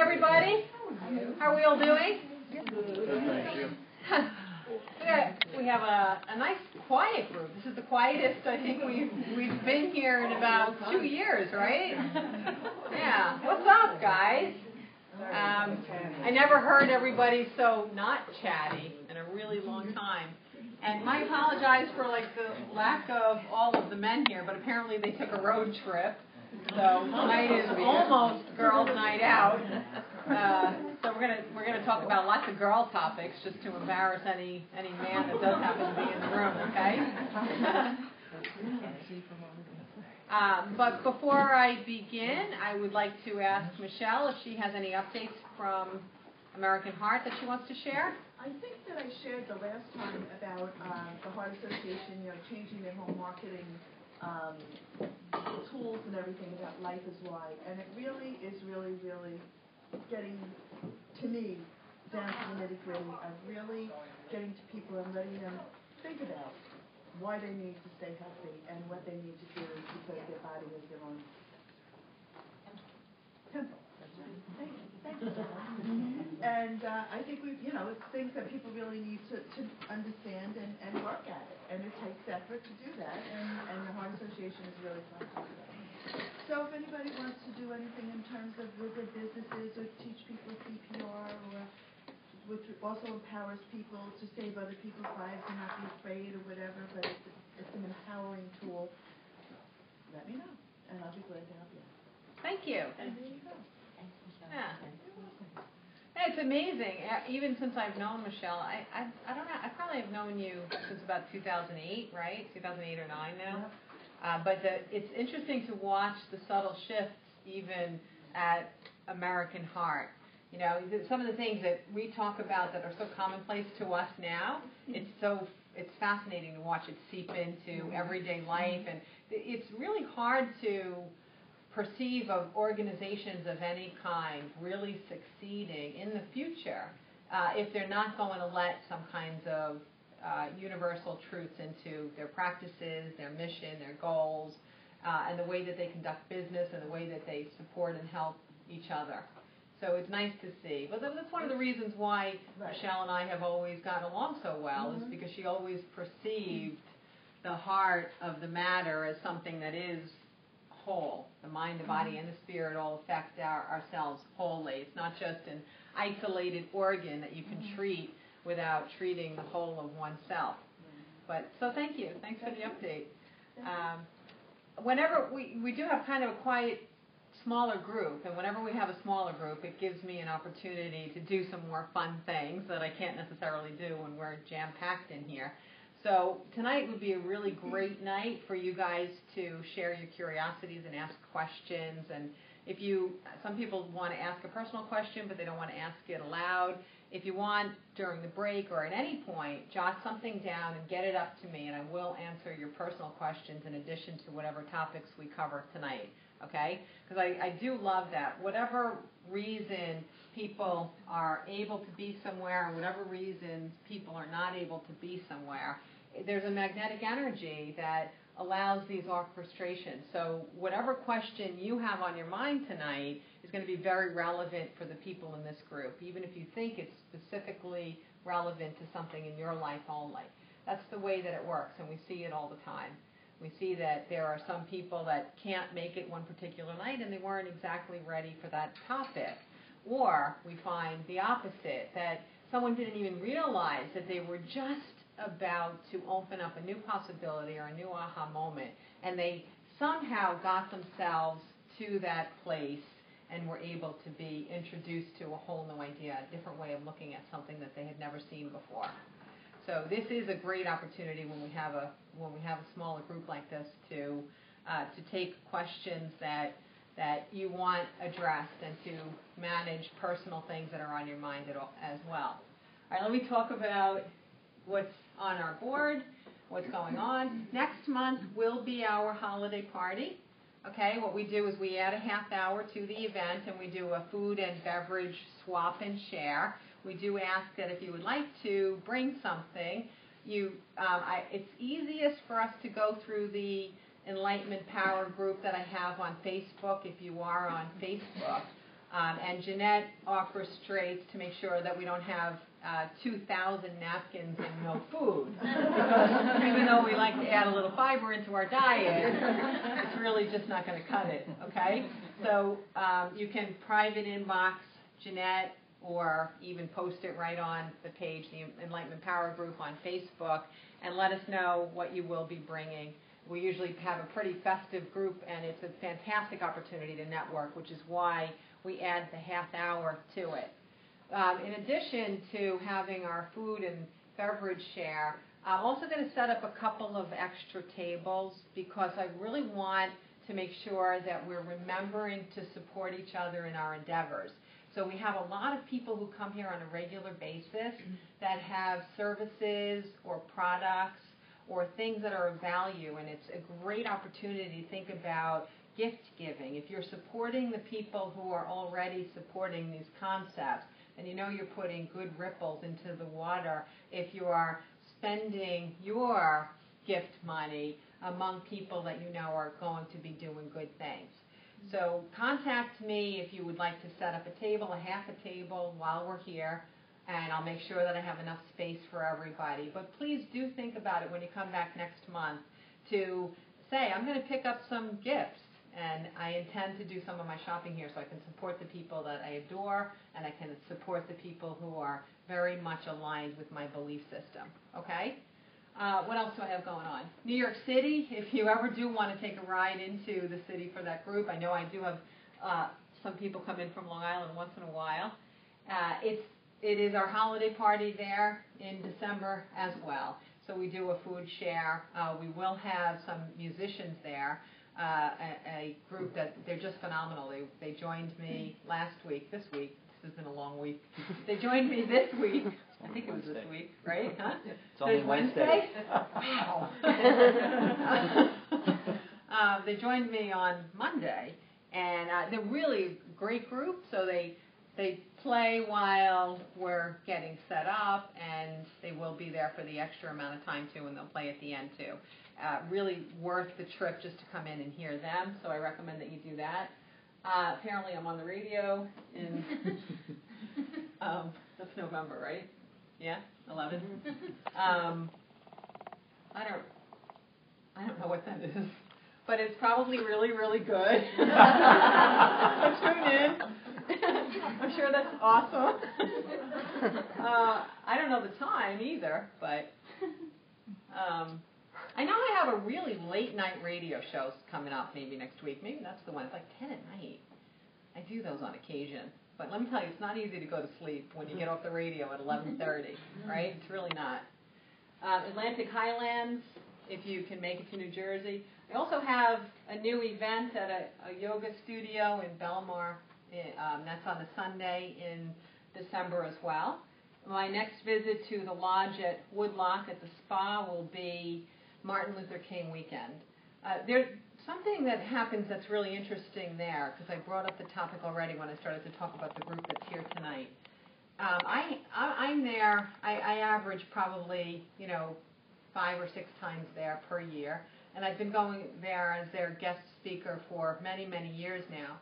Everybody, how are we all doing? We have a nice quiet group. This is the quietest I think we've been here in about 2 years, right? Yeah. What's up, guys? I never heard everybody so not chatty in a really long time. And I apologize for the lack of all of the men here, but apparently they took a road trip. So tonight is almost girls' night out. So we're gonna talk about lots of girl topics just to embarrass any man that does happen to be in the room. Okay. But before I begin, I would like to ask Michelle if she has any updates from American Heart that she wants to share. I think that I shared the last time about the Heart Association, changing their whole marketing tools and everything about Life is Why, and it really is really getting to me down to the nitty-gritty of really getting to people and letting them think about why they need to stay healthy and what they need to do because their body is their own temple. That's right. Thank you. And I think it's things that people really need to understand and work at it. And it takes effort to do that, and the Heart Association is really trying to do that. So if anybody wants to do anything in terms of with their businesses or teach people CPR, or which also empowers people to save other people's lives and not be afraid or whatever, but it's an empowering tool, let me know, and I'll be glad to help you. Thank you. And there you go. Yeah. It's amazing. Even since I've known Michelle, I don't know. I probably have known you since about 2008, right? 2008 or 9 now. But it's interesting to watch the subtle shifts even at American Heart. Some of the things that we talk about that are so commonplace to us now, it's fascinating to watch it seep into everyday life, and it's really hard to perceive of organizations of any kind really succeeding in the future if they're not going to let some kinds of universal truths into their practices, their mission, their goals, and the way that they conduct business and the way that they support and help each other. So it's nice to see. But that's one of the reasons why Michelle and I have always gotten along so well, is because she always perceived the heart of the matter as something that is whole. The mind, the body, and the spirit all affect ourselves wholly. It's not just an isolated organ that you can treat without treating the whole of oneself. But so thank you. Thanks for the update. Whenever we do have kind of a quiet, smaller group, and whenever we have a smaller group, it gives me an opportunity to do some more fun things that I can't necessarily do when we're jam-packed in here. So tonight would be a really great night for you guys to share your curiosities and ask questions. And some people want to ask a personal question, but they don't want to ask it aloud. If you want, during the break or at any point, jot something down and get it up to me, and I will answer your personal questions in addition to whatever topics we cover tonight, okay? Because I do love that. Whatever reason people are able to be somewhere, or whatever reasons people are not able to be somewhere, there's a magnetic energy that allows these orchestrations. So whatever question you have on your mind tonight is going to be very relevant for the people in this group, even if you think it's specifically relevant to something in your life only. That's the way that it works, and we see it all the time. We see that there are some people that can't make it one particular night, and they weren't exactly ready for that topic. Or we find the opposite, that someone didn't even realize that they were just about to open up a new possibility or a new aha moment, and they somehow got themselves to that place and were able to be introduced to a whole new idea, a different way of looking at something that they had never seen before. So this is a great opportunity when we have a smaller group like this to take questions that you want addressed and to manage personal things that are on your mind as well. All right, let me talk about what's on our board, what's going on. Next month will be our holiday party. Okay, what we do is we add a half hour to the event, and we do a food and beverage swap and share. We do ask that if you would like to bring something, it's easiest for us to go through the Enlightenment Power group that I have on Facebook, if you are on Facebook. And Jeanette offers straits to make sure that we don't have 2,000 napkins and no food. Because even though we like to add a little fiber into our diet, it's really just not going to cut it, okay? So you can private inbox Jeanette or even post it right on the page, the Enlightenment Power Group on Facebook, and let us know what you will be bringing. We usually have a pretty festive group, and it's a fantastic opportunity to network, which is why we add the half hour to it. In addition to having our food and beverage share, I'm also going to set up a couple of extra tables because I really want to make sure that we're remembering to support each other in our endeavors. So we have a lot of people who come here on a regular basis that have services or products or things that are of value, and it's a great opportunity to think about gift giving. If you're supporting the people who are already supporting these concepts, and you know you're putting good ripples into the water if you are spending your gift money among people that you know are going to be doing good things. So contact me if you would like to set up a table, a half a table while we're here, and I'll make sure that I have enough space for everybody. But please do think about it when you come back next month to say, I'm going to pick up some gifts, and I intend to do some of my shopping here so I can support the people that I adore, and I can support the people who are very much aligned with my belief system, okay? What else do I have going on? New York City, if you ever do want to take a ride into the city for that group, I know I do have some people come in from Long Island once in a while. It is our holiday party there in December as well. So we do a food share. We will have some musicians there, a group that they're just phenomenal. They joined me this week. This has been a long week. They joined me this week. I think it was this week, right? Huh? It's only Wednesday. Wow. They joined me on Monday, and they're really a great group. So they play while we're getting set up, and they will be there for the extra amount of time too, and they'll play at the end too. Really worth the trip just to come in and hear them. So I recommend that you do that. Apparently, I'm on the radio in that's November, right? Yeah, 11. I don't know what that is, but it's probably really, really good. So tune in. I'm sure that's awesome. I don't know the time either, but I know I have a really late night radio show coming up maybe next week. Maybe that's the one. It's like 10 at night. I do those on occasion. But let me tell you, it's not easy to go to sleep when you get off the radio at 11:30, right? It's really not. Atlantic Highlands, if you can make it to New Jersey. I also have a new event at a yoga studio in Belmar. That's on a Sunday in December as well. My next visit to the lodge at Woodlock at the spa will be Martin Luther King weekend. There's something that happens that's really interesting there, because I brought up the topic already when I started to talk about the group that's here tonight. I'm there, I average probably, 5 or 6 times there per year, and I've been going there as their guest speaker for many, many years now.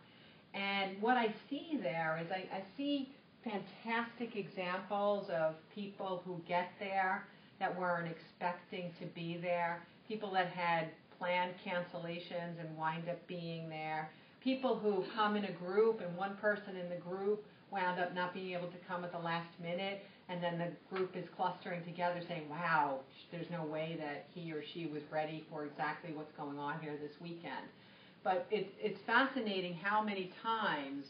And what I see there is I see fantastic examples of people who get there that weren't expecting to be there, people that had planned cancellations and wind up being there, people who come in a group and one person in the group wound up not being able to come at the last minute, and then the group is clustering together saying, wow, there's no way that he or she was ready for exactly what's going on here this weekend. But it's fascinating how many times,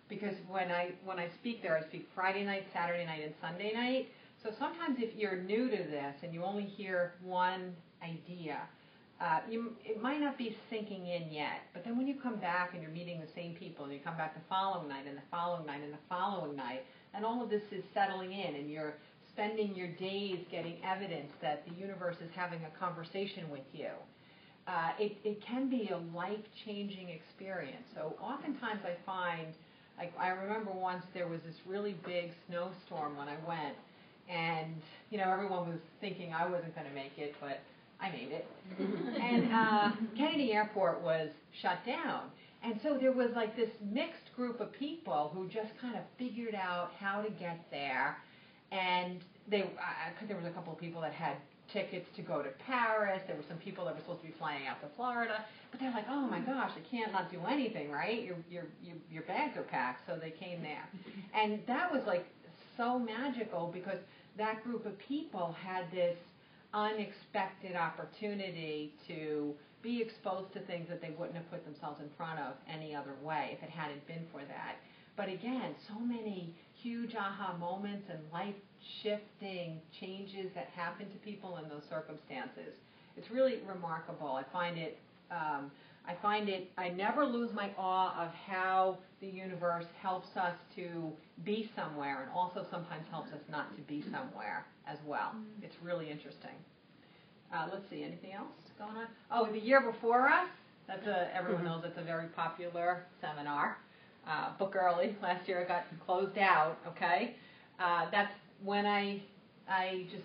because when I speak there, I speak Friday night, Saturday night, and Sunday night. So sometimes if you're new to this and you only hear one idea, it might not be sinking in yet. But then when you come back and you're meeting the same people, and you come back the following night and the following night and the following night, and all of this is settling in, and you're spending your days getting evidence that the universe is having a conversation with you, it can be a life-changing experience. So oftentimes I find, like I remember once there was this really big snowstorm when I went, and everyone was thinking I wasn't going to make it, but I made it. And Kennedy Airport was shut down, And so there was like this mixed group of people who just kind of figured out how to get there. And there was a couple of people that had tickets to go to Paris. There were some people that were supposed to be flying out to Florida. But they're like, oh my gosh, I can't not do anything, right? Your bags are packed. So they came there. And that was like so magical because that group of people had this unexpected opportunity to be exposed to things that they wouldn't have put themselves in front of any other way if it hadn't been for that. But again, so many huge aha moments and life-shifting changes that happen to people in those circumstances. It's really remarkable. I find it, I never lose my awe of how the universe helps us to be somewhere and also sometimes helps us not to be somewhere as well. It's really interesting. Let's see, anything else going on? Oh, the year before us, everyone knows that's a very popular seminar. Book early. Last year it got closed out, okay? That's when I just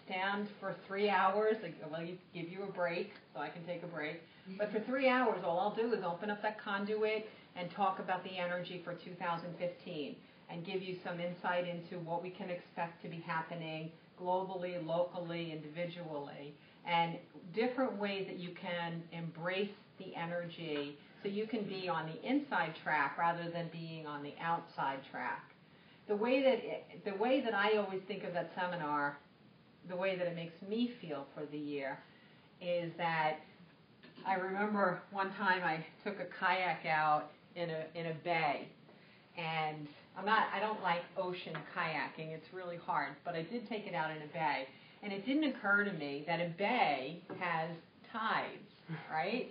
stand for 3 hours. Well, you give you a break, so I can take a break. But for 3 hours, all I'll do is open up that conduit and talk about the energy for 2015 and give you some insight into what we can expect to be happening globally, locally, individually, and different ways that you can embrace the energy so you can be on the inside track rather than being on the outside track. The way that I always think of that seminar, the way that it makes me feel for the year, is that I remember one time I took a kayak out in a bay, and I don't like ocean kayaking. It's really hard, but I did take it out in a bay, and it didn't occur to me that a bay has tides, right?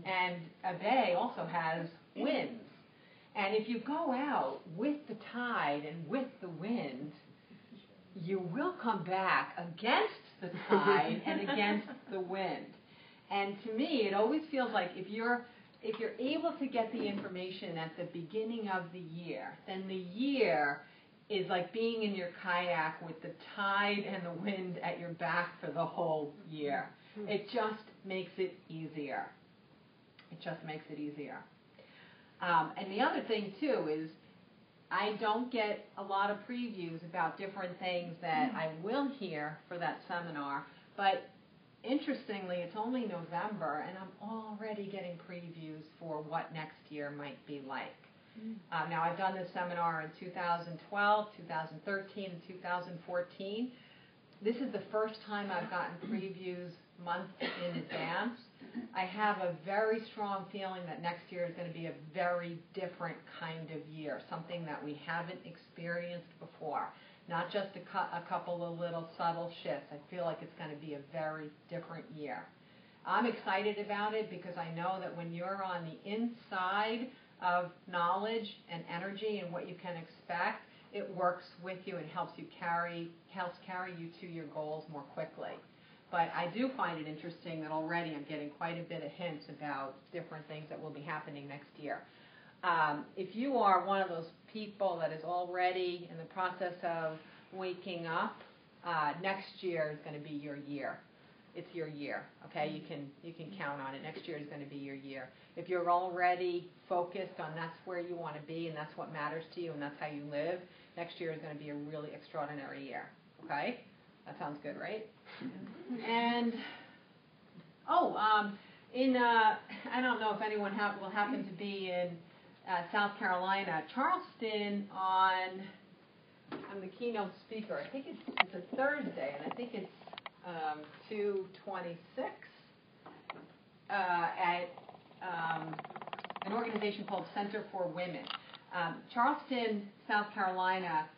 And a bay also has winds. And if you go out with the tide and with the wind, you will come back against the tide and against the wind. And to me, it always feels like if you're able to get the information at the beginning of the year, then the year is like being in your kayak with the tide and the wind at your back for the whole year. It just makes it easier. It just makes it easier. And the other thing, too, is I don't get a lot of previews about different things that I will hear for that seminar, but interestingly, it's only November, and I'm already getting previews for what next year might be like. Now, I've done this seminar in 2012, 2013, and 2014. This is the first time I've gotten previews months in advance. I have a very strong feeling that next year is going to be a very different kind of year, something that we haven't experienced before. Not just a couple of little subtle shifts. I feel like it's going to be a very different year. I'm excited about it because I know that when you're on the inside of knowledge and energy and what you can expect, it works with you and helps carry you to your goals more quickly. But I do find it interesting that already I'm getting quite a bit of hints about different things that will be happening next year. If you are one of those people that is already in the process of waking up, next year is going to be your year. It's your year, okay? You can count on it. Next year is going to be your year. If you're already focused on that's where you want to be and that's what matters to you and that's how you live, next year is going to be a really extraordinary year, okay? That sounds good, right? And, I don't know if anyone will happen to be in South Carolina. Charleston I'm the keynote speaker. I think it's a Thursday, and I think it's 2/26 at an organization called Center for Women. Charleston, South Carolina,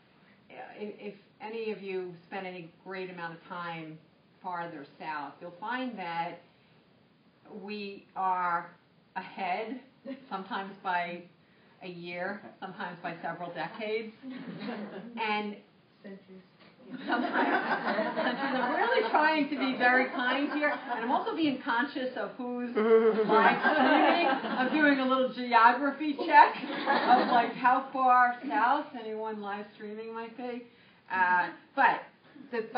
if any of you spend any great amount of time farther south, you'll find that we are ahead, sometimes by a year, sometimes by several decades, and sometimes I'm really trying to be very kind here, and I'm also being conscious of who's live streaming. I'm doing a little geography check of like how far south anyone live streaming might be. But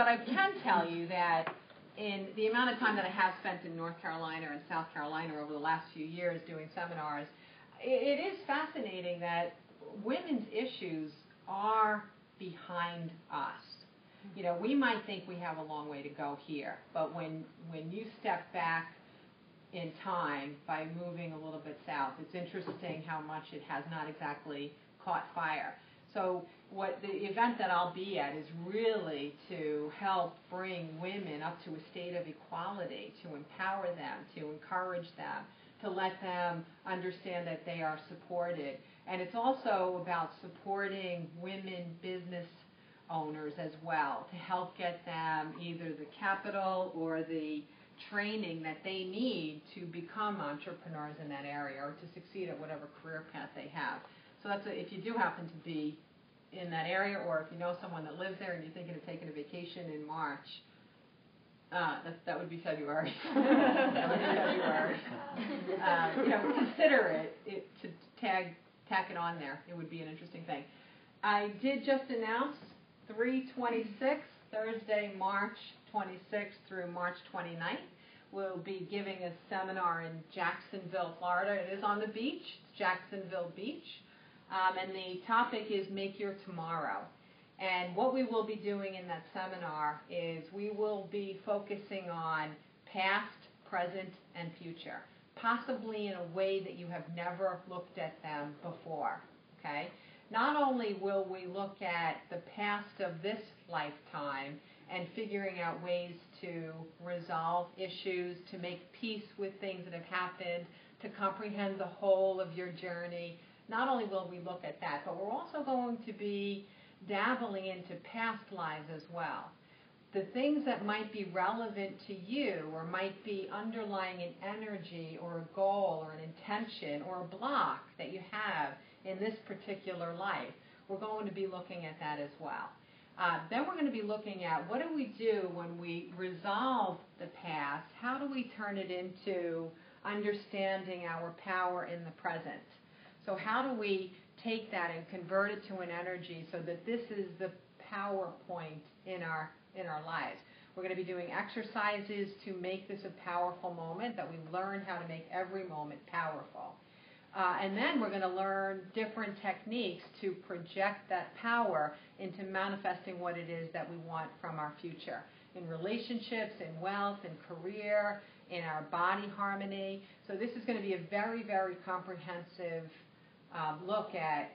I can tell you that in the amount of time that I have spent in North Carolina and South Carolina over the last few years doing seminars, it is fascinating that women's issues are behind us. You know, we might think we have a long way to go here, but when you step back in time by moving a little bit south, it's interesting how much it has not exactly caught fire. So what the event that I'll be at is really to help bring women up to a state of equality, to empower them, to encourage them, to let them understand that they are supported. And it's also about supporting women business owners as well, to help get them either the capital or the training that they need to become entrepreneurs in that area or to succeed at whatever career path they have. So that's if you do happen to be in that area, or if you know someone that lives there and you're thinking of taking a vacation in March, that would be February. That would be February. Consider it to tack it on there. It would be an interesting thing. I did just announce 3/26, Thursday, March 26th through March 29th. We'll be giving a seminar in Jacksonville, Florida. It is on the beach. It's Jacksonville Beach. And the topic is Make Your Tomorrow. And what we will be doing in that seminar is we will be focusing on past, present, and future, possibly in a way that you have never looked at them before, okay? Not only will we look at the past of this lifetime and figuring out ways to resolve issues, to make peace with things that have happened, to comprehend the whole of your journey. Not only will we look at that, but we're also going to be dabbling into past lives as well. The things that might be relevant to you or might be underlying an energy or a goal or an intention or a block that you have in this particular life, we're going to be looking at that as well. Then we're going to be looking at what do we do when we resolve the past? How do we turn it into understanding our power in the present? So how do we take that and convert it to an energy so that this is the power point in our lives? We're going to be doing exercises to make this a powerful moment, that we learn how to make every moment powerful. And then we're going to learn different techniques to project that power into manifesting what it is that we want from our future, in relationships, in wealth, in career, in our body harmony. So this is going to be a very, very comprehensive look at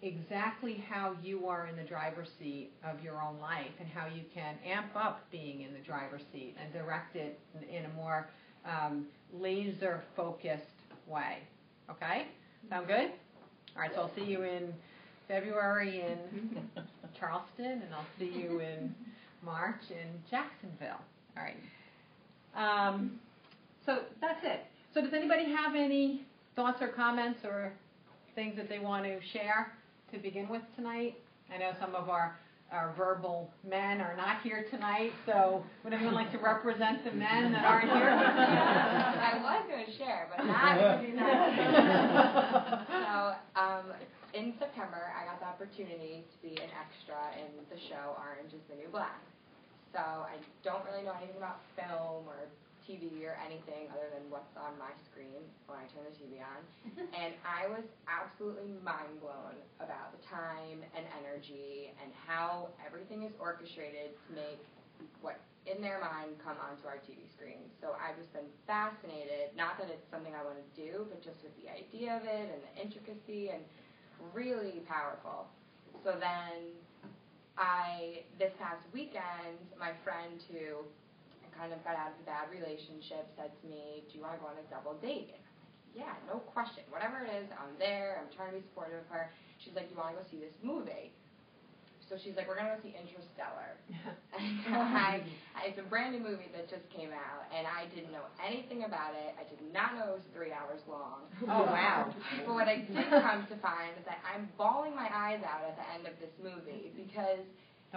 exactly how you are in the driver's seat of your own life and how you can amp up being in the driver's seat and direct it in a more laser-focused way. Okay? Sound good? All right, so I'll see you in February in Charleston, and I'll see you in March in Jacksonville. All right. So that's it. So does anybody have any thoughts or comments or things that they want to share to begin with tonight? I know some of our verbal men are not here tonight, so would anyone like to represent the men that aren't here? I was going to share, but not going to do that. So, in September, I got the opportunity to be an extra in the show Orange is the New Black. So I don't really know anything about film or TV or anything other than what's on my screen when I turn the TV on. And I was absolutely mind blown about the time and energy and how everything is orchestrated to make what in their mind come onto our TV screen. So I've just been fascinated, not that it's something I want to do, but just with the idea of it and the intricacy, and really powerful. So then this past weekend, my friend who kind of got out of a bad relationship said to me, do you want to go on a double date? And I'm like, yeah, no question. Whatever it is, I'm there. I'm trying to be supportive of her. She's like, do you want to go see this movie? So she's like, we're going to go see Interstellar. It's a brand new movie that just came out, and I didn't know anything about it. I did not know it was 3 hours long. Oh, wow. But what I did come to find is that I'm bawling my eyes out at the end of this movie because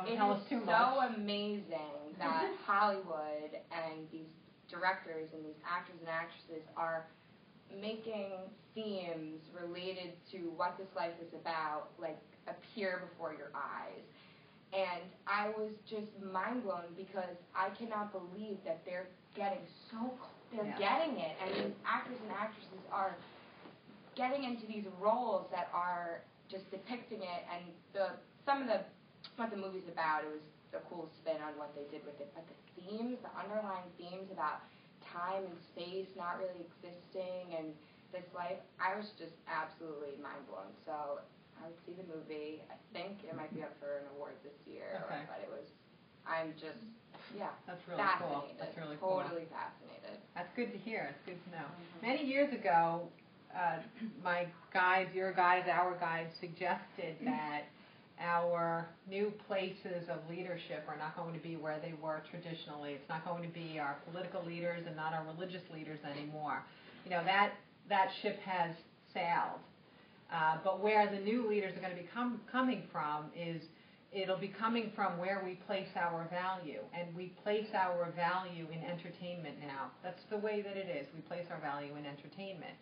it is so amazing that Hollywood and these directors and these actors and actresses are making themes related to what this life is about, like, appear before your eyes. And I was just mind blown because I cannot believe that they're getting getting it. And these actors and actresses are getting into these roles that are just depicting it, and what the movie's about, it was a cool spin on what they did with it, but the themes, the underlying themes about time and space not really existing and this life, I was just absolutely mind blown. So I would see the movie. I think it might be up for an award this year, Okay. but I'm just, That's really cool. fascinated. That's really cool. Totally fascinated. That's good to hear. It's good to know. Many years ago, my guides, your guides, our guides suggested that our new places of leadership are not going to be where they were traditionally. It's not going to be our political leaders and not our religious leaders anymore. You know, that ship has sailed. But where the new leaders are going to be coming from is it'll be coming from where we place our value. And we place our value in entertainment now. That's the way that it is. We place our value in entertainment.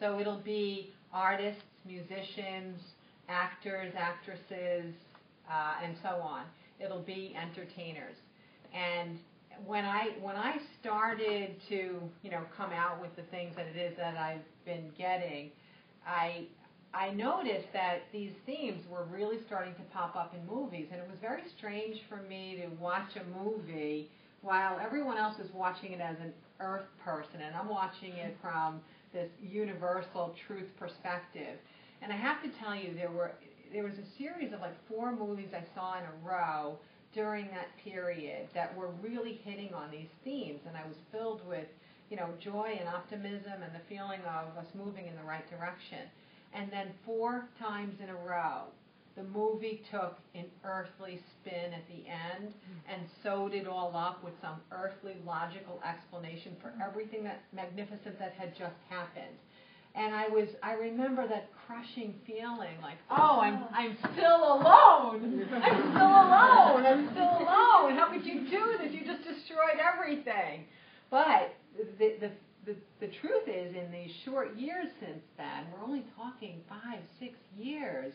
So it'll be artists, musicians, actors, actresses, and so on. It'll be entertainers. And when I started to, come out with the things that it is that I've been getting, I noticed that these themes were really starting to pop up in movies, and it was very strange for me to watch a movie while everyone else is watching it as an earth person, and I'm watching it from this universal truth perspective. And I have to tell you, there was a series of like 4 movies I saw in a row during that period that were really hitting on these themes, and I was filled with, joy and optimism and the feeling of us moving in the right direction. And then 4 times in a row, the movie took an earthly spin at the end and sewed it all up with some earthly logical explanation for everything that magnificent that had just happened. And I remember that crushing feeling like, oh, I'm still alone. I'm still alone. I'm still alone. How could you do this? You just destroyed everything. But the truth is, in these short years since then, we're only talking 5, 6 years,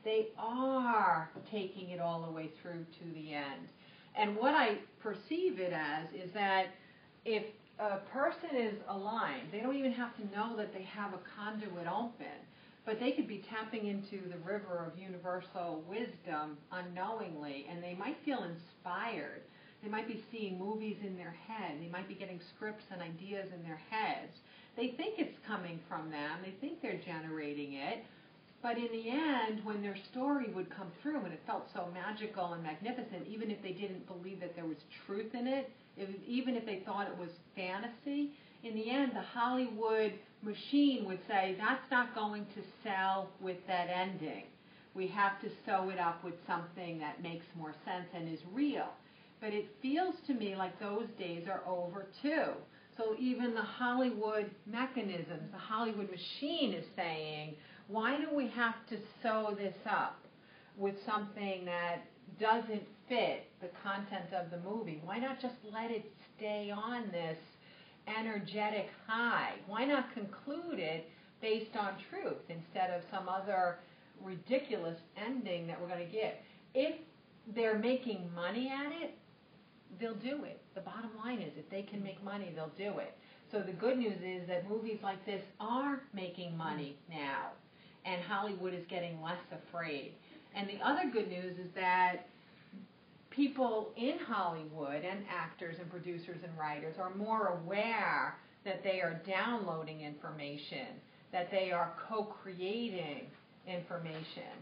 they are taking it all the way through to the end. And what I perceive it as is that if a person is aligned, they don't even have to know that they have a conduit open, but they could be tapping into the river of universal wisdom unknowingly, and they might feel inspired. They might be seeing movies in their head. They might be getting scripts and ideas in their heads. They think it's coming from them. They think they're generating it. But in the end, when their story would come through and it felt so magical and magnificent, even if they didn't believe that there was truth in it, even if they thought it was fantasy, in the end, the Hollywood machine would say, that's not going to sell with that ending. We have to sew it up with something that makes more sense and is real. But it feels to me like those days are over too. So even the Hollywood mechanisms, the Hollywood machine is saying, why do we have to sew this up with something that doesn't fit the content of the movie? Why not just let it stay on this energetic high? Why not conclude it based on truth instead of some other ridiculous ending that we're going to give? If they're making money at it, they'll do it. The bottom line is, if they can make money, they'll do it. So the good news is that movies like this are making money now, and Hollywood is getting less afraid. And the other good news is that people in Hollywood and actors and producers and writers are more aware that they are downloading information, that they are co-creating information.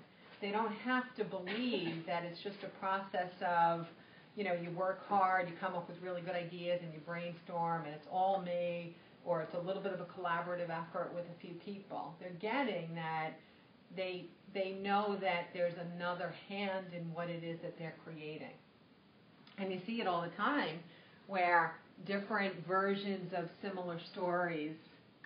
They don't have to believe that it's just a process of, you work hard, you come up with really good ideas, and you brainstorm, and it's all me, or it's a little bit of a collaborative effort with a few people. They're getting that they know that there's another hand in what it is that they're creating. And you see it all the time where different versions of similar stories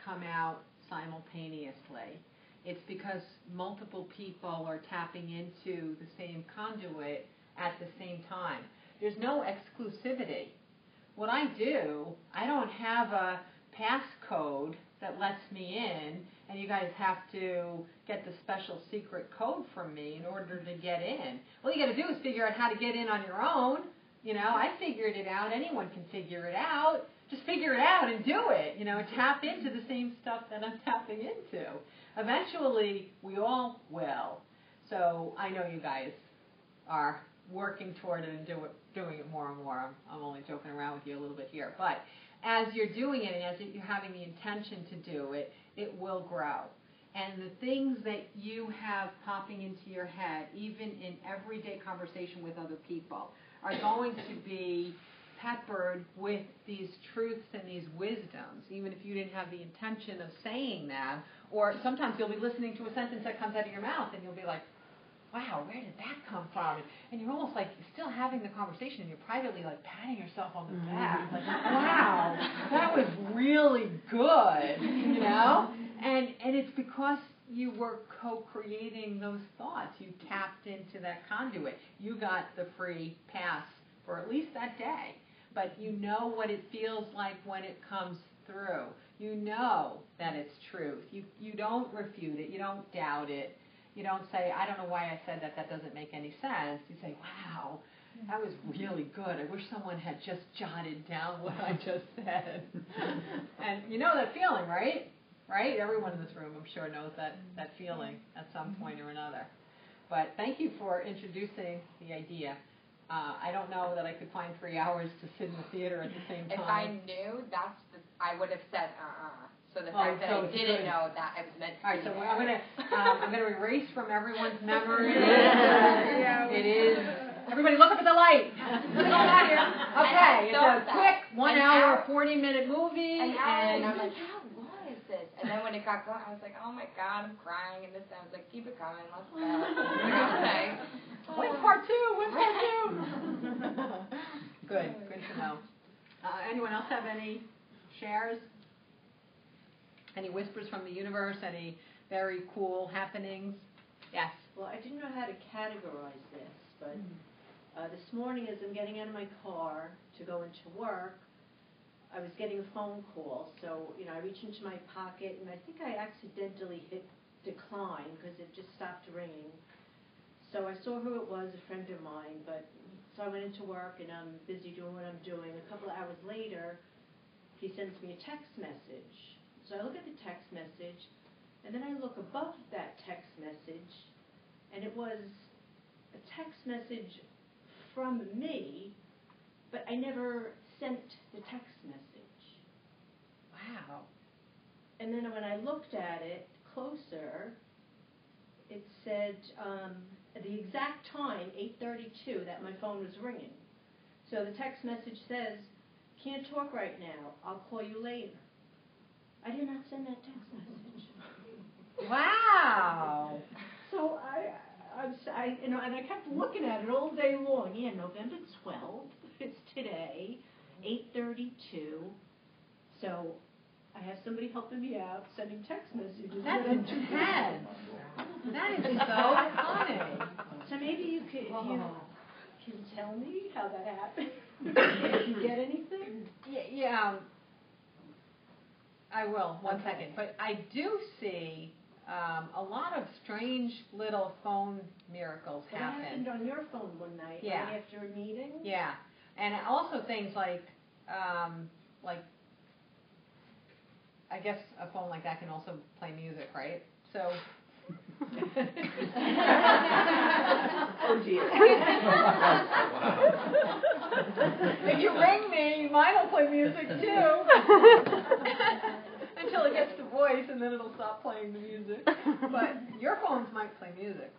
come out simultaneously. It's because multiple people are tapping into the same conduit at the same time. There's no exclusivity. What I do, I don't have a passcode that lets me in, and you guys have to get the special secret code from me in order to get in. All you got to do is figure out how to get in on your own. I figured it out. Anyone can figure it out. just figure it out and do it. Tap into the same stuff that I'm tapping into. Eventually, we all will. So I know you guys are working toward it and doing it more and more. I'm only joking around with you a little bit here. But as you're doing it and as you're having the intention to do it, it will grow. And the things that you have popping into your head, even in everyday conversation with other people, are going to be peppered with these truths and these wisdoms, even if you didn't have the intention of saying them. Or sometimes you'll be listening to a sentence that comes out of your mouth and you'll be like, wow, where did that come from? And you're almost like still having the conversation and you're privately like patting yourself on the back. Like, wow, that was really good, And it's because you were co-creating those thoughts. You tapped into that conduit. You got the free pass for at least that day. But you know what it feels like when it comes through. You know that it's truth. You don't refute it. You don't doubt it. You don't say, I don't know why I said that. That doesn't make any sense. You say, wow, that was really good. I wish someone had just jotted down what I just said. And you know that feeling, right? Right? Everyone in this room, I'm sure, knows that feeling at some point or another. But thank you for introducing the idea. I don't know that I could find 3 hours to sit in the theater at the same time. If I knew, I would have said, So the fact that I didn't know that I was meant to. All right, so I'm gonna erase from everyone's memory. It is. Everybody, look up at the light. Okay, it's a quick 1 hour, 40-minute movie, and I'm like, how long is this? And then when it got going, I was like, oh my God, I'm crying, and this. I was like, keep it coming, let's go. Okay. When's part two? Good to know. Anyone else have any shares? Any whispers from the universe? Any very cool happenings? Yes. Well, I didn't know how to categorize this, but this morning as I'm getting out of my car to go into work, I was getting a phone call. So, I reached into my pocket, and I think I accidentally hit decline because it just stopped ringing. So I saw who it was, a friend of mine. So I went into work, and I'm busy doing what I'm doing. A couple of hours later, he sends me a text message. So I look at the text message, and then I look above that text message, and it was a text message from me, but I never sent the text message. Wow. And then when I looked at it closer, it said at the exact time, 8:32, that my phone was ringing. So the text message says, can't talk right now, I'll call you later. I did not send that text message. Wow. So and I kept looking at it all day long. Yeah, November 12th. It's today, 8:32. So I have somebody helping me out, sending text messages. That's intense. That is so funny. So maybe you can tell me how that happened. Did you get anything? Yeah. I will, 1 second. But I do see a lot of strange little phone miracles happen. That happened on your phone one night, right after a meeting? Yeah. And also things like I guess a phone like that can also play music, right? So. Oh, dear. If you ring me, mine will play music too. Until it gets to voice, and then it'll stop playing the music. But your phones might play music.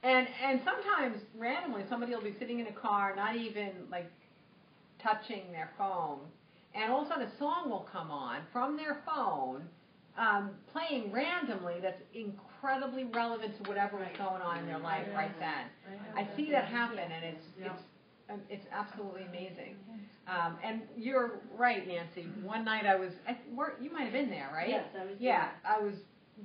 And sometimes, randomly, somebody will be sitting in a car, not even, touching their phone, and all of a sudden a song will come on from their phone, playing randomly that's incredibly relevant to whatever was going on in their life right then. I see that happen, and it's absolutely amazing. And you're right, Nancy. One night you might have been there, right? Yes, I was there. Yeah, I was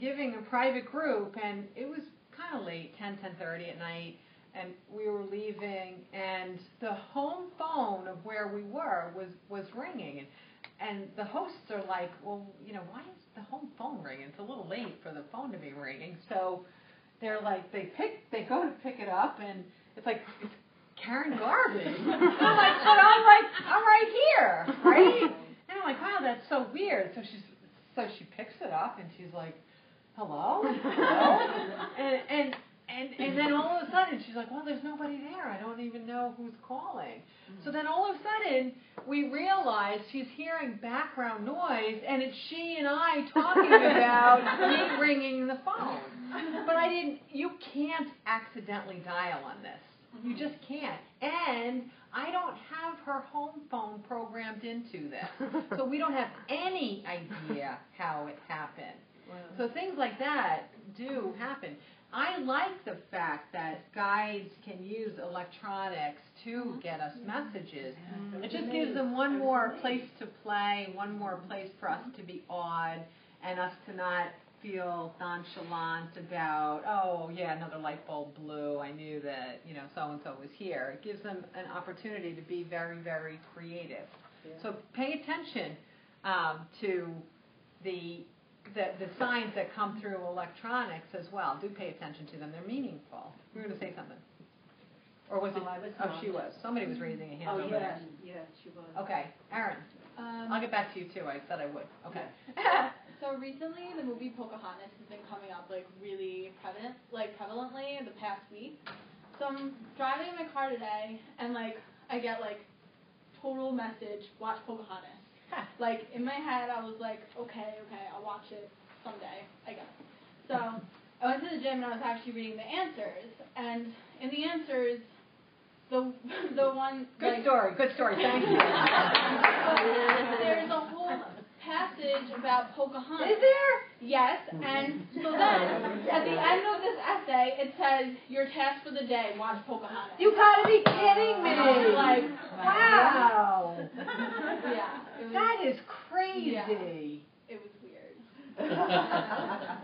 giving a private group, and it was kind of late, 10:30 at night, and we were leaving, and the home phone of where we were was ringing, and the hosts are like, well, why is the home phone ringing? It's a little late for the phone to be ringing. So they're like, they go to pick it up, and it's like, it's Karen Garvey. I'm like, but I'm right here, right? And I'm like, wow, that's so weird. So she picks it up and she's like, hello? Hello? And then all of a sudden she's like, well, there's nobody there. I don't even know who's calling. So then all of a sudden we realize she's hearing background noise, and it's she and I talking about me ringing the phone. But you can't accidentally dial on this. You just can't. And I don't have her home phone programmed into this. So we don't have any idea how it happened. Wow. So things like that do happen. I like the fact that guides can use electronics to get us messages. It just gives them one more place to play, one more place for us to be awed, and us to not feel nonchalant about, oh, yeah, another light bulb blew. I knew that, so-and-so was here. It gives them an opportunity to be very, very creative. Yeah. So pay attention to the signs that come through electronics as well. Do pay attention to them. They're meaningful. You were going to say something. Or was it? I was Oh, not. she was. Somebody was raising a hand Oh, over yeah, there. yeah, she was. Okay. Aaron. I'll get back to you, too. I said I would. Okay. So recently, the movie Pocahontas has been coming up really prevalently in the past week. So I'm driving in my car today, and I get total message, watch Pocahontas. In my head, I was like, okay, I'll watch it someday, I guess. So I went to the gym and I was actually reading the answers, and in the answers, the one Good story. Thank you. there's a whole passage about Pocahontas. Is there? Yes, and so then at the end of this essay, it says your task for the day: watch Pocahontas. You gotta be kidding me! And I was like, wow. Yeah. That is crazy. Yeah. It was weird.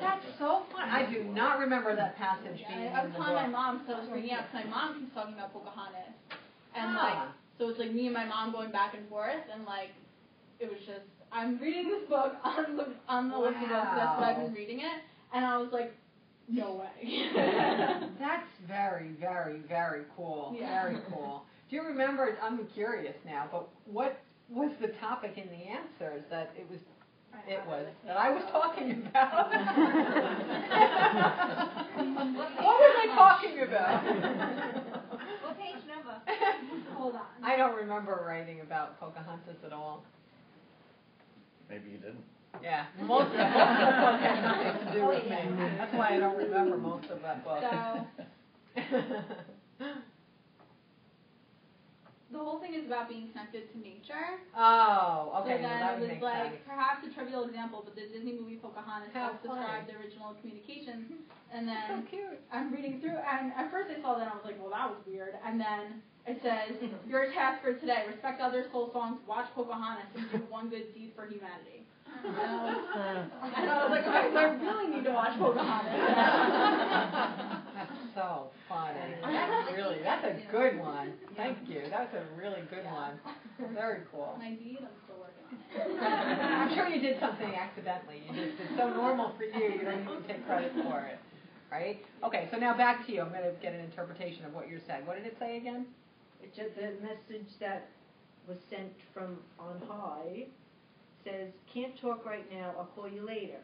That's so fun. I do not remember that passage being I was in the telling my book. mom, so I was freaking out because my mom keeps talking about Pocahontas, and so it's me and my mom going back and forth, and it was just I'm reading this book on the list of books. That's what I've been reading it, and I was like, no way. That's very, very, very cool. Yeah. Very cool. Do you remember? I'm curious now, but what was the topic in the answers that that I was talking about? What was I talking about? What page number? Hold on. I don't remember writing about Pocahontas at all. Maybe you didn't. Yeah, most of the book had nothing to do with me. That's why I don't remember most of that book. So the whole thing is about being connected to nature. Oh, okay. So then that it would was make sense. perhaps a trivial example, but the Disney movie Pocahontas How helps funny. describe the original communications. And So then cute. I'm reading through, and at first I saw that and I was like, well, that was weird. And then it says, your task for today: respect others' soul songs, watch Pocahontas, and do one good deed for humanity. And I was like, okay, so I really need to watch Pocahontas. That's so funny. That's a good one. Thank you. That's a really good one. Very cool. My deed, I'm still working on it. I'm sure you did something accidentally. It's so normal for you, you don't even take credit for it. Right? Okay, so now back to you. I'm going to get an interpretation of what you're saying. What did it say again? It's just the message that was sent from on high says, can't talk right now, I'll call you later.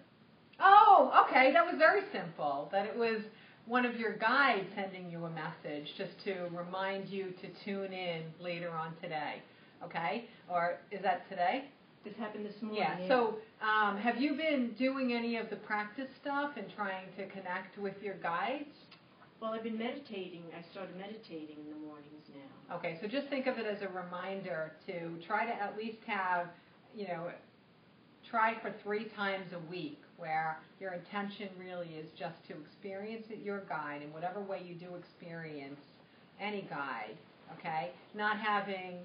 Oh, okay. That was very simple. That it was one of your guides sending you a message just to remind you to tune in later on today. Okay? Or is that today? This happened this morning. Yeah. So have you been doing any of the practice stuff and trying to connect with your guides? Well, I've been meditating. I started meditating in the mornings now. Okay, so just think of it as a reminder to try to at least have, try for 3 times a week where your intention really is just to experience your guide in whatever way you do experience any guide, okay? Not having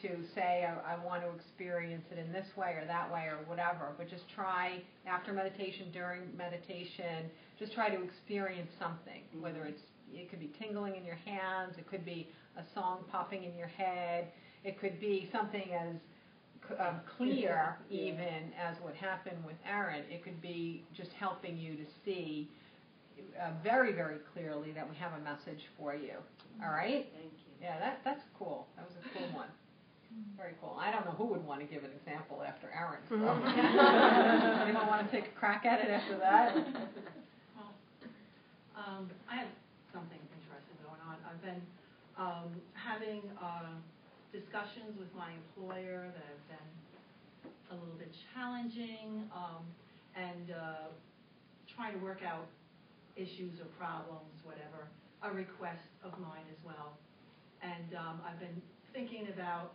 to say, I want to experience it in this way or that way or whatever, but just try after meditation, during meditation, just try to experience something, whether it could be tingling in your hands, it could be a song popping in your head, it could be something as clear even as what happened with Aaron. It could be just helping you to see very, very clearly that we have a message for you. All right? Thank you. Yeah, that's cool. That was a cool one. Very cool. I don't know who would want to give an example after Erin. So. Anyone want to take a crack at it after that? Well, I have something interesting going on. I've been having discussions with my employer that have been a little bit challenging, and trying to work out issues or problems, whatever, a request of mine as well. And I've been thinking about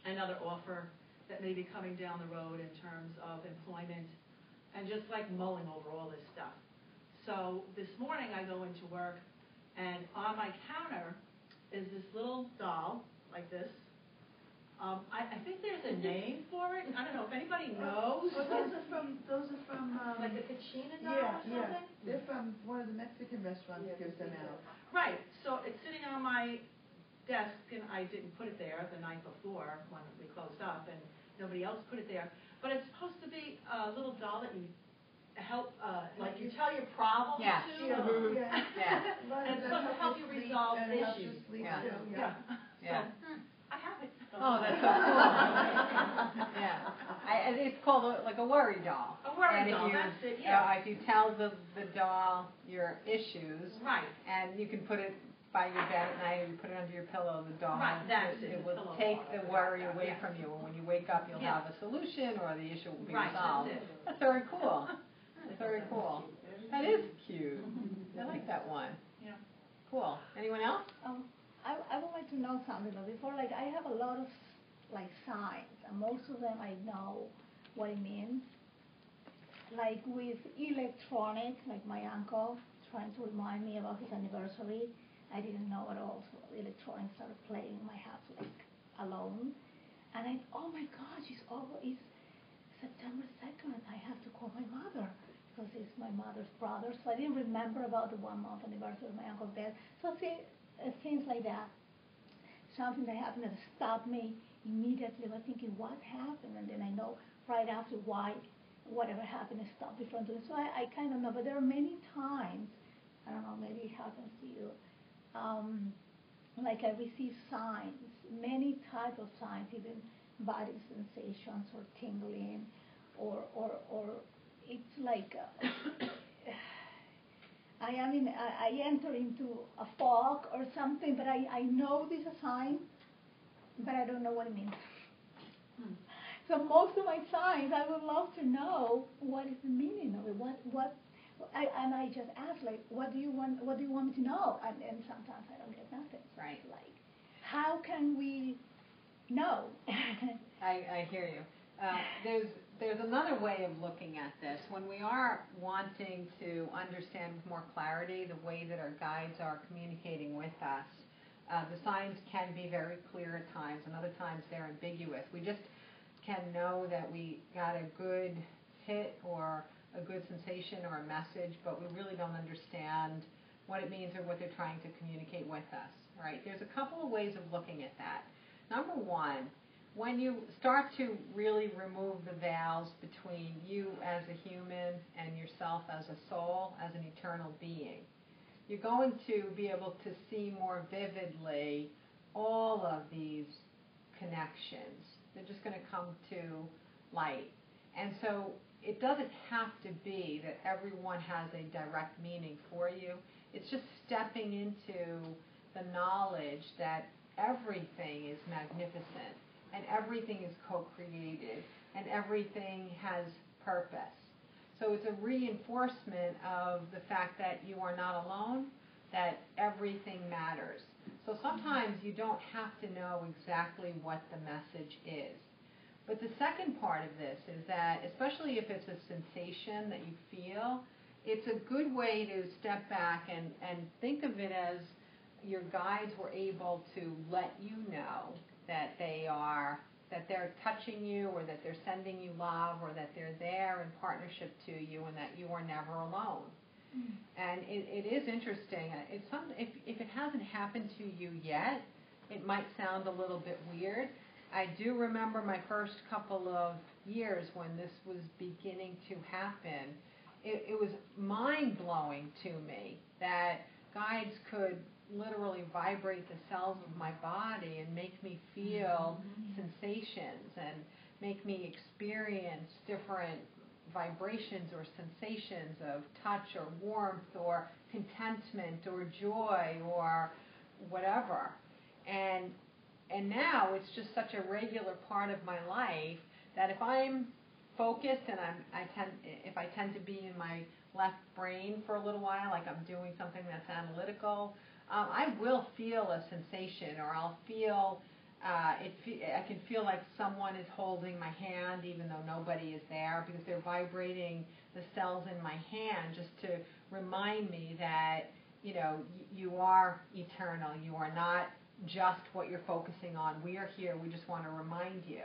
another offer that may be coming down the road in terms of employment, and just like mulling over all this stuff. So this morning I go into work, and on my counter is this little doll like this. I think there's a name for it. I don't know if anybody knows. Well, those are from like the Kachina doll yeah, or something? yeah. They're from one of the Mexican restaurants that gives them out. Right. So it's sitting on my desk, and I didn't put it there the night before when we closed up, and nobody else put it there. But it's supposed to be a little doll that you help, like you tell your problems Yeah. to. Yeah. Yeah. And it's supposed to help you resolve issues. Yeah. Yeah. Yeah. So, I have it. Oh, that's so cool. Yeah. It's called like a worry doll. A worry and doll, if you, that's it, yeah. If you tell the doll your issues, Right. and you can put it by your bed at night, or you put it under your pillow, the doll, Right, that's it, it the will pillow take doll. the worry away Yeah. from you, and when you wake up, you'll Yeah. have a solution, or the issue will be Right, resolved. that's it. That's very cool. That's very cool. That is cute. I like that one. Yeah. Cool. Anyone else? I would like to know something though. Before, like, I have a lot of like signs, and most of them I know what it means. Like with electronic, like my uncle trying to remind me about his anniversary, I didn't know at all. So electronics started playing in my house like alone, and oh my gosh, it's September 2nd. I have to call my mother because it's my mother's brother. So I didn't remember about the 1 month anniversary of my uncle's death. So things like that. Something that happened that stopped me immediately. I was thinking, what happened? And then I know right after why whatever happened stopped me from doing. So I kind of know, but there are many times, I don't know, maybe it happens to you, like I receive signs, many types of signs, even body sensations or tingling, or it's like I enter into a fog or something, but I know this is a sign, but I don't know what it means. So most of my signs, I would love to know what is the meaning of it. And I just ask, like, what do you want me to know? And sometimes I don't get nothing. Right. Like, how can we know? I hear you. There's another way of looking at this. When we are wanting to understand with more clarity the way that our guides are communicating with us, the signs can be very clear at times, and other times they're ambiguous. We just can know that we got a good hit or a good sensation or a message, but we really don't understand what it means or what they're trying to communicate with us, right? There's a couple of ways of looking at that. Number one, when you start to really remove the veils between you as a human and yourself as a soul, as an eternal being, you're going to be able to see more vividly all of these connections. They're just going to come to light. And so it doesn't have to be that everyone has a direct meaning for you. It's just stepping into the knowledge that everything is magnificent, and everything is co-created, and everything has purpose. So it's a reinforcement of the fact that you are not alone, that everything matters. So sometimes you don't have to know exactly what the message is. But the second part of this is that, especially if it's a sensation that you feel, it's a good way to step back and think of it as your guides were able to let you know that they're touching you, or that they're sending you love, or that they're there in partnership to you, and that you are never alone. And it is interesting. If it hasn't happened to you yet, it might sound a little bit weird. I do remember my first couple of years when this was beginning to happen. It was mind-blowing to me that guides could literally vibrate the cells of my body and make me feel sensations and make me experience different vibrations or sensations of touch or warmth or contentment or joy or whatever. And now it's just such a regular part of my life that if I'm focused and if I tend to be in my left brain for a little while, like I'm doing something that's analytical, I will feel a sensation, or I'll feel I can feel like someone is holding my hand even though nobody is there, because they're vibrating the cells in my hand just to remind me that, you know, you are eternal. You are not just what you're focusing on. We are here. We just want to remind you.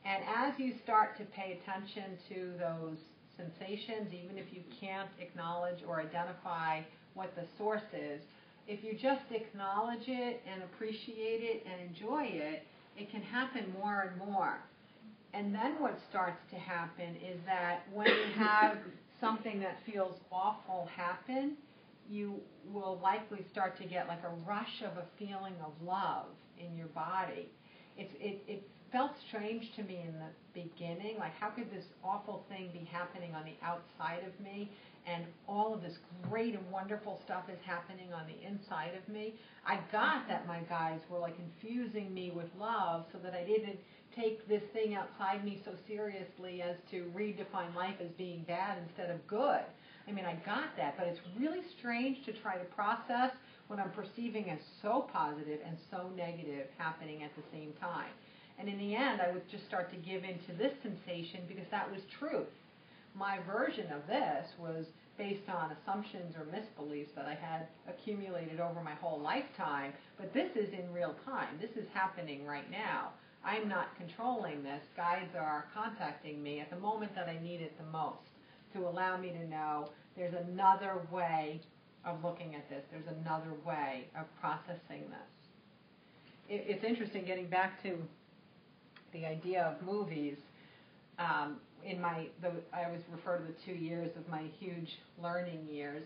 And as you start to pay attention to those sensations, even if you can't acknowledge or identify what the source is, if you just acknowledge it and appreciate it and enjoy it, it can happen more and more. And then what starts to happen is that when you have something that feels awful happen, you will likely start to get like a rush of a feeling of love in your body. It felt strange to me in the beginning, like how could this awful thing be happening on the outside of me, and all of this great and wonderful stuff is happening on the inside of me. I got that my guides were like infusing me with love so that I didn't take this thing outside me so seriously as to redefine life as being bad instead of good. I mean, I got that, but it's really strange to try to process what I'm perceiving as so positive and so negative happening at the same time. And in the end, I would just start to give into this sensation because that was truth. My version of this was based on assumptions or misbeliefs that I had accumulated over my whole lifetime, but this is in real time. This is happening right now. I'm not controlling this. Guides are contacting me at the moment that I need it the most to allow me to know there's another way of looking at this. There's another way of processing this. It's interesting, getting back to the idea of movies. I always refer to the 2 years of my huge learning years.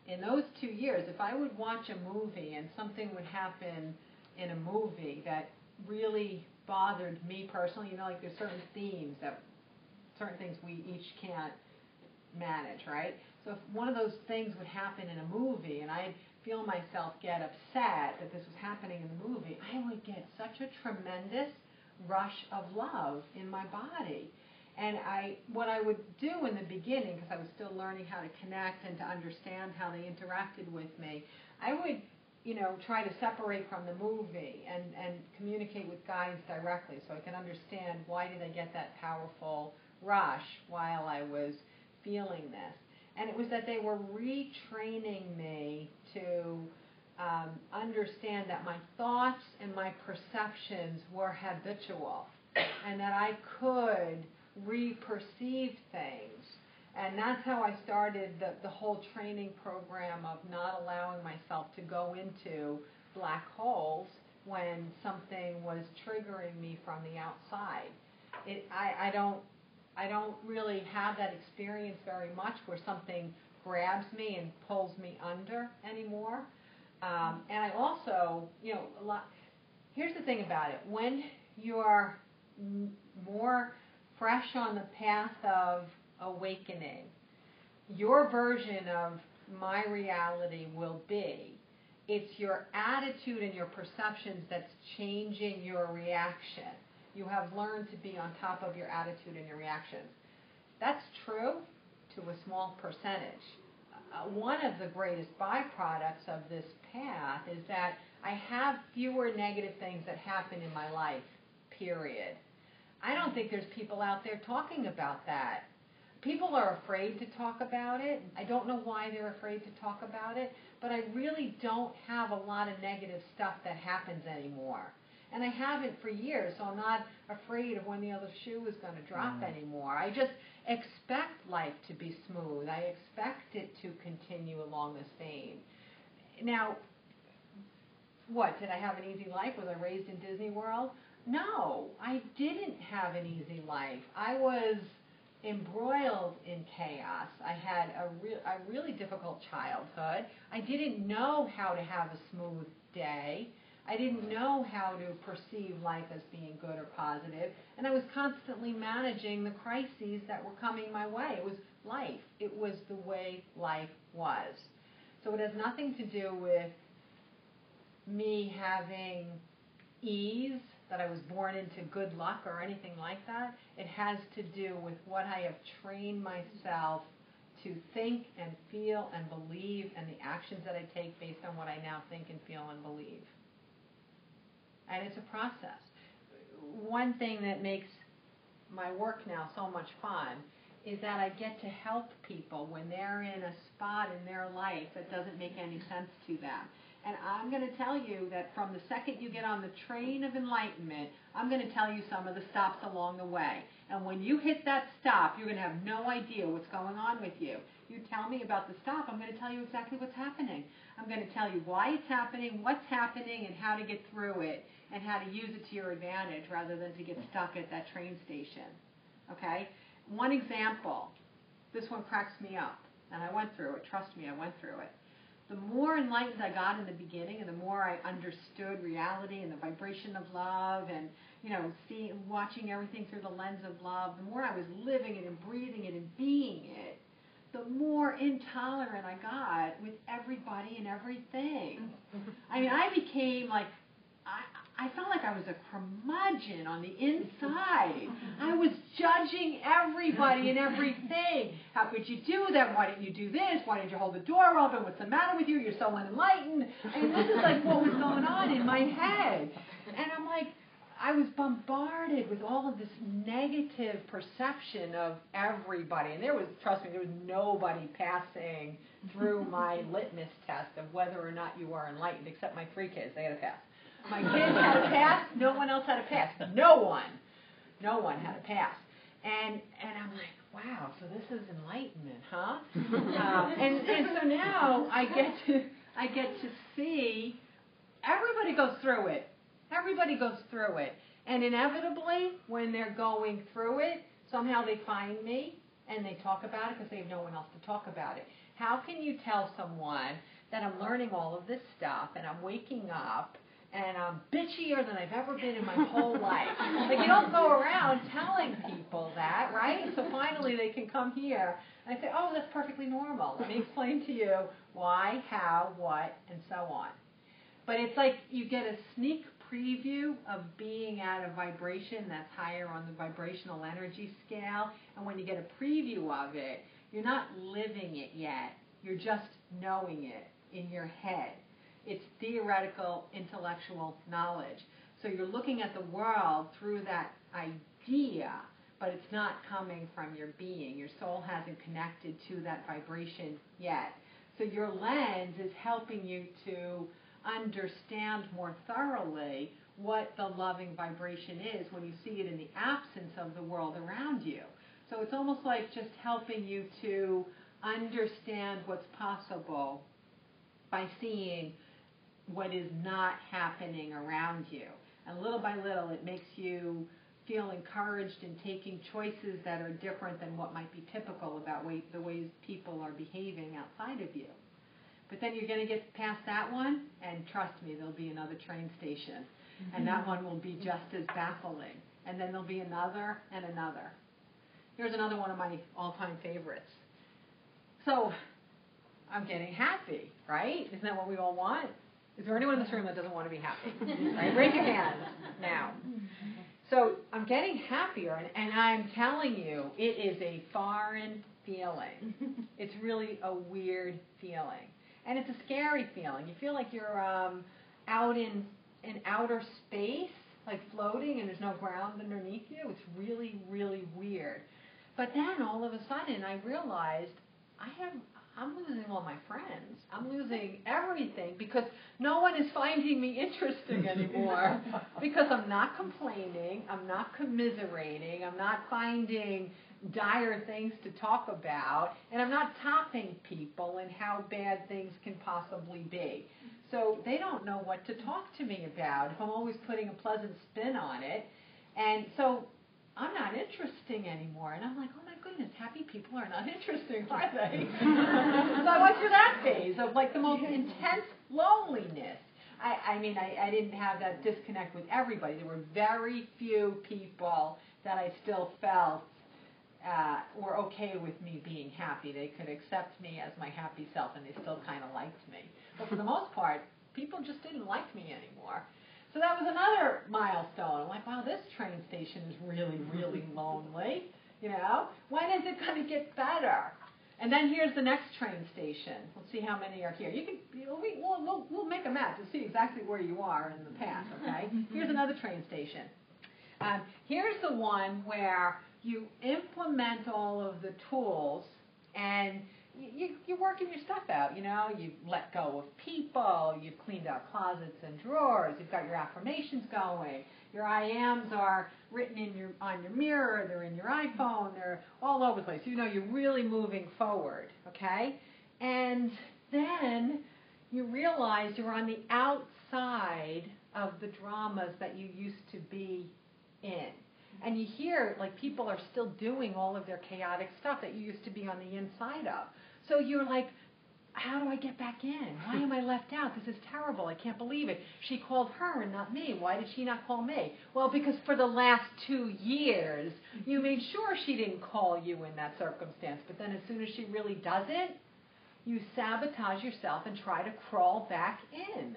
In those 2 years, if I would watch a movie and something would happen in a movie that really bothered me personally, you know, like there's certain themes certain things we each can't manage, right? So if one of those things would happen in a movie and I'd feel myself get upset that this was happening in the movie, I would get such a tremendous rush of love in my body. And what I would do in the beginning, because I was still learning how to connect and to understand how they interacted with me, I would, you know, try to separate from the movie and communicate with guides directly so I can understand why did I get that powerful rush while I was feeling this. And it was that they were retraining me to understand that my thoughts and my perceptions were habitual and that I could re-perceive things. And that's how I started the whole training program of not allowing myself to go into black holes when something was triggering me from the outside. I don't really have that experience very much where something grabs me and pulls me under anymore. And I also, you know, here's the thing about it. When you're more fresh on the path of awakening, your version of my reality will be, it's your attitude and your perceptions that's changing your reaction. You have learned to be on top of your attitude and your reactions. That's true to a small percentage. One of the greatest byproducts of this path is that I have fewer negative things that happen in my life, period. I don't think there's people out there talking about that. People are afraid to talk about it. I don't know why they're afraid to talk about it, but I really don't have a lot of negative stuff that happens anymore. And I haven't for years, so I'm not afraid of when the other shoe is going to drop anymore. I just expect life to be smooth. I expect it to continue along this vein. Now, what, did I have an easy life? Was I raised in Disney World? No, I didn't have an easy life. I was embroiled in chaos. I had a really difficult childhood. I didn't know how to have a smooth day. I didn't know how to perceive life as being good or positive, and I was constantly managing the crises that were coming my way. It was life. It was the way life was. So it has nothing to do with me having ease, that I was born into good luck or anything like that. It has to do with what I have trained myself to think and feel and believe, and the actions that I take based on what I now think and feel and believe. And it's a process. One thing that makes my work now so much fun is that I get to help people when they're in a spot in their life that doesn't make any sense to them. And I'm going to tell you that from the second you get on the train of enlightenment, I'm going to tell you some of the stops along the way. And when you hit that stop, you're going to have no idea what's going on with you. You tell me about the stop, I'm going to tell you exactly what's happening. I'm going to tell you why it's happening, what's happening, and how to get through it, and how to use it to your advantage rather than to get stuck at that train station. Okay? One example. This one cracks me up, and I went through it. Trust me, I went through it. The more enlightened I got in the beginning, and the more I understood reality and the vibration of love, and watching everything through the lens of love, the more I was living it and breathing it and being it, the more intolerant I got with everybody and everything. I mean, I became like, I felt like I was a curmudgeon on the inside. I was judging everybody and everything. How could you do that? Why didn't you do this? Why didn't you hold the door open? What's the matter with you? You're so unenlightened. And this is like what was going on in my head. And I'm like, I was bombarded with all of this negative perception of everybody. And trust me, there was nobody passing through my litmus test of whether or not you are enlightened, except my 3 kids. They had a pass. My kids had a pass. No one else had a pass. No one had a pass. And I'm like, wow, so this is enlightenment, huh? And so now I get to see everybody goes through it. Everybody goes through it. And inevitably, when they're going through it, somehow they find me and they talk about it because they have no one else to talk about it. How can you tell someone that I'm learning all of this stuff and I'm waking up and I'm bitchier than I've ever been in my whole life? Like, you don't go around telling people that, right? So finally they can come here and I say, oh, that's perfectly normal. Let me explain to you why, how, what, and so on. But it's like you get a sneak preview of being at a vibration that's higher on the vibrational energy scale. And when you get a preview of it, you're not living it yet. You're just knowing it in your head. It's theoretical, intellectual knowledge. So you're looking at the world through that idea, but it's not coming from your being. Your soul hasn't connected to that vibration yet. So your lens is helping you to understand more thoroughly what the loving vibration is when you see it in the absence of the world around you. So it's almost like just helping you to understand what's possible by seeing what is not happening around you. And little by little, it makes you feel encouraged in taking choices that are different than what might be typical about the ways people are behaving outside of you. But then you're going to get past that one, and trust me, there'll be another train station. And that one will be just as baffling. And then there'll be another and another. Here's another one of my all-time favorites. So, I'm getting happy, right? Isn't that what we all want? Is there anyone in this room that doesn't want to be happy? Right? Raise your hands now. So, I'm getting happier, and I'm telling you, it is a foreign feeling. It's really a weird feeling. And it's a scary feeling. You feel like you're out in outer space, like floating, and there's no ground underneath you. It's really, really weird. But then all of a sudden, I realized I'm losing all my friends. I'm losing everything because no one is finding me interesting anymore. Because I'm not complaining, I'm not commiserating, I'm not finding dire things to talk about, and I'm not topping people and how bad things can possibly be. So they don't know what to talk to me about if I'm always putting a pleasant spin on it. And so I'm not interesting anymore. And I'm like, oh my goodness, happy people are not interesting, are they? So I went through that phase of like the most intense loneliness. I mean, I didn't have that disconnect with everybody. There were very few people that I still felt were okay with me being happy. They could accept me as my happy self, and they still kind of liked me. But for the most part, people just didn't like me anymore. So that was another milestone. I'm like, wow, this train station is really, really lonely. You know, when is it going to get better? And then here's the next train station. We'll see how many are here. We'll make a map to see exactly where you are in the past, okay? Here's another train station. Here's the one where you implement all of the tools and you're working your stuff out, you know. You've let go of people. You've cleaned out closets and drawers. You've got your affirmations going. Your I ams are written on your mirror. They're in your iPhone. They're all over the place. You know, you're really moving forward, okay? And then you realize you're on the outside of the dramas that you used to be in. And you hear, like, people are still doing all of their chaotic stuff that you used to be on the inside of. So you're like, how do I get back in? Why am I left out? This is terrible. I can't believe it. She called her and not me. Why did she not call me? Well, because for the last 2 years, you made sure she didn't call you in that circumstance. But then as soon as she really doesn't, you sabotage yourself and try to crawl back in.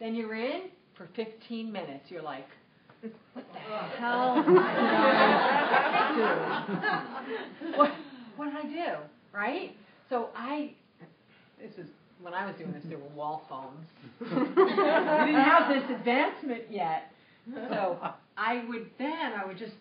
Then you're in for 15 minutes. You're like, what the hell did I do? What did I do? Right? So this was, when I was doing this, there were wall phones. We didn't have this advancement yet. So I would just,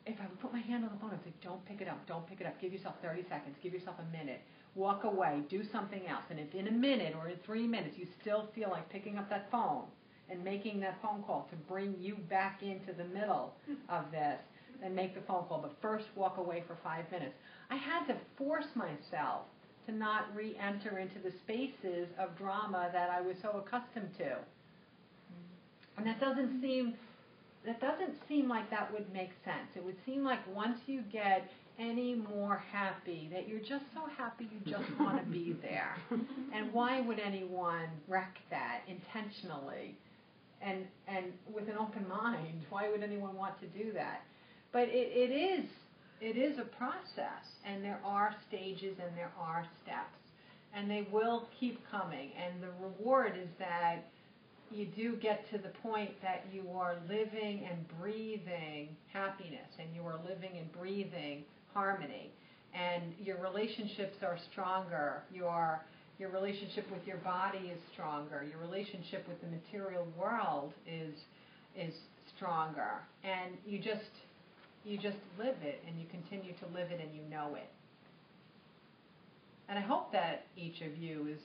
if I would put my hand on the phone, I'd say, don't pick it up, don't pick it up. Give yourself 30 seconds, give yourself a minute. Walk away, do something else. And if in a minute or in 3 minutes you still feel like picking up that phone and making that phone call to bring you back into the middle of this, then make the phone call. But first, walk away for 5 minutes. I had to force myself to not re-enter into the spaces of drama that I was so accustomed to. And that doesn't seem like that would make sense. It would seem like once you get any more happy, that you're just so happy you just want to be there. And why would anyone wreck that intentionally? And with an open mind, why would anyone want to do that? But it is a process, and there are stages and there are steps, and they will keep coming. And the reward is that you do get to the point that you are living and breathing happiness, and you are living and breathing harmony, and your relationships are stronger. Your relationship with your body is stronger. Your relationship with the material world is stronger, and you just live it, and you continue to live it, and you know it. And I hope that each of you is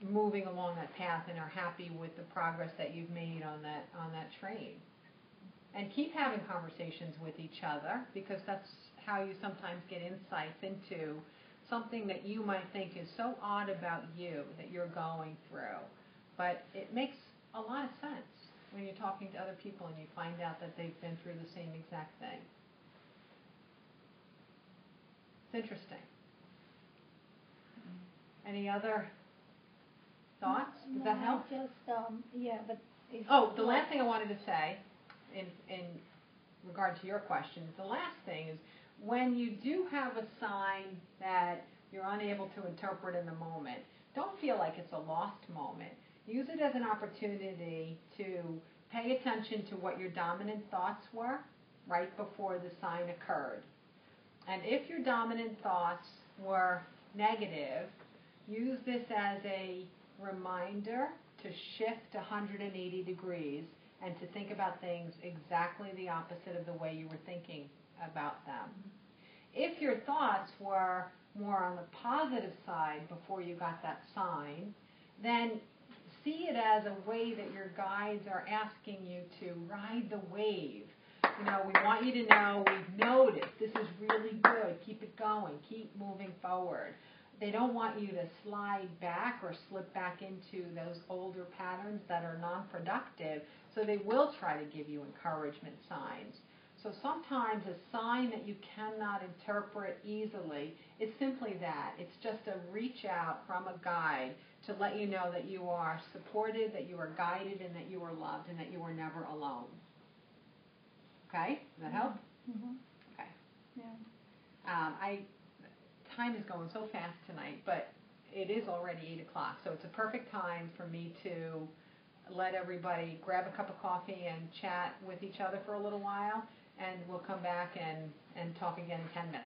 moving along that path and are happy with the progress that you've made on that train. And keep having conversations with each other, because that's how you sometimes get insights into something that you might think is so odd about you that you're going through. But it makes a lot of sense when you're talking to other people and you find out that they've been through the same exact thing. It's interesting. Any other thoughts? Does that help? Just, yeah, but... The last thing I wanted to say in regard to your question, the last thing is when you do have a sign that you're unable to interpret in the moment, don't feel like it's a lost moment. Use it as an opportunity to pay attention to what your dominant thoughts were right before the sign occurred. And if your dominant thoughts were negative, use this as a reminder to shift 180 degrees and to think about things exactly the opposite of the way you were thinking about them. If your thoughts were more on the positive side before you got that sign, then see it as a way that your guides are asking you to ride the wave. You know, we want you to know we've noticed. This is really good. Keep it going. Keep moving forward. They don't want you to slide back or slip back into those older patterns that are non-productive, so they will try to give you encouragement signs. So sometimes a sign that you cannot interpret easily is simply that. It's just a reach out from a guide to let you know that you are supported, that you are guided, and that you are loved, and that you are never alone. Okay? Does that help? Mm-hmm. Okay. Yeah. Time is going so fast tonight, but it is already 8 o'clock, so it's a perfect time for me to let everybody grab a cup of coffee and chat with each other for a little while, and we'll come back and talk again in 10 minutes.